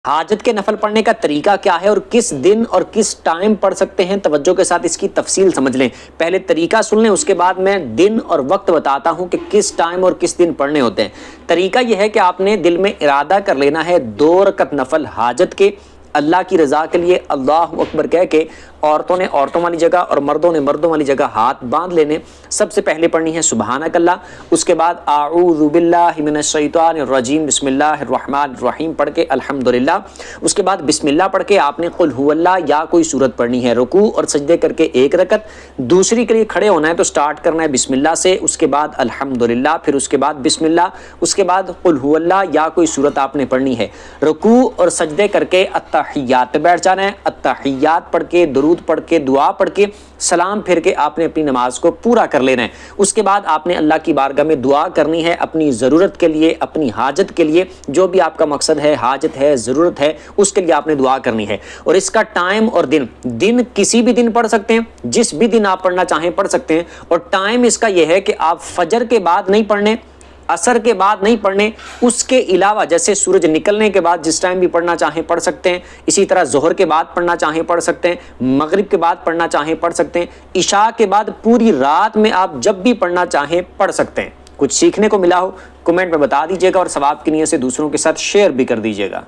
حاجت کے نفل پڑھنے کا طریقہ کیا ہے اور کس دن اور کس ٹائم پڑھ سکتے ہیں؟ توجہ کے ساتھ اس کی تفصیل سمجھ لیں۔ پہلے طریقہ سن لیں، اس کے بعد میں دن اور وقت بتاتا ہوں کہ کس ٹائم اور کس دن پڑھنے ہوتے ہیں۔ طریقہ یہ ہے کہ آپ نے دل میں ارادہ کر لینا ہے 2 رکعت نفل حاجت کے، اللہ کی رضا کے لیے اللہ اکبر کہہ کے عورتوں نے عورتوں والی جگہ اور مردوں نے مردوں والی جگہ ہاتھ باندھ لینے۔ سب سے پہلے پڑھنی ہے سبحانک اللہ، اس کے بعد اعوذ باللہ من الشیطان الرجیم بسم اللہ الرحمن الرحیم پڑھ کے الحمدللہ، اس کے بعد بسم اللہ پڑھ کے آپ نے قل هو اللہ یا کوئی سورت پڑھنی ہے۔ رکوع اور سجدے کر کے 1 رکعت، دوسری کے لیے کھڑے ہونا ہے تو سٹارٹ کرنا ہے بسم اللہ سے، اس کے بعد الحمدللہ، پھر اس کے بعد بسم اللہ، اس کے بعد قل هو اللہ یا کوئی سورت آپ نے پڑھنی ہے۔ رکوع اور سجدے کر کے التحیات پہ بیٹھ جانا ہے، التحیات پڑھ کے درود پڑھ کے دعا پڑھ کے سلام پھر کے آپ نے اپنی نماز کو پورا کر لینا ہے۔ اس کے بعد آپ نے اللہ کی بارگاہ میں دعا کرنی ہے اپنی ضرورت کے لیے، اپنی حاجت کے لیے، جو بھی آپ کا مقصد ہے، حاجت ہے، ضرورت ہے، اس کے لیے آپ نے دعا کرنی ہے۔ اور اس کا ٹائم اور دن کسی بھی دن پڑھ سکتے ہیں، جس بھی دن آپ پڑھنا چاہیں پڑھ سکتے ہیں۔ اور ٹائم اس کا یہ ہے کہ آپ فجر کے بعد نہیں پڑھنے، عصر کے بعد نہیں پڑھنے، اس کے علاوہ جیسے سورج نکلنے کے بعد جس ٹائم بھی پڑھنا چاہیں پڑھ سکتے ہیں، اسی طرح ظہر کے بعد پڑھنا چاہیں پڑھ سکتے ہیں، مغرب کے بعد پڑھنا چاہیں پڑھ سکتے ہیں، عشاء کے بعد پوری رات میں آپ جب بھی پڑھنا چاہیں پڑھ سکتے ہیں۔ کچھ سیکھنے کو ملا ہو کمنٹ میں بتا دیجیے گا اور ثواب کی نیت سے دوسروں کے ساتھ شیئر بھی کر دیجیے گا۔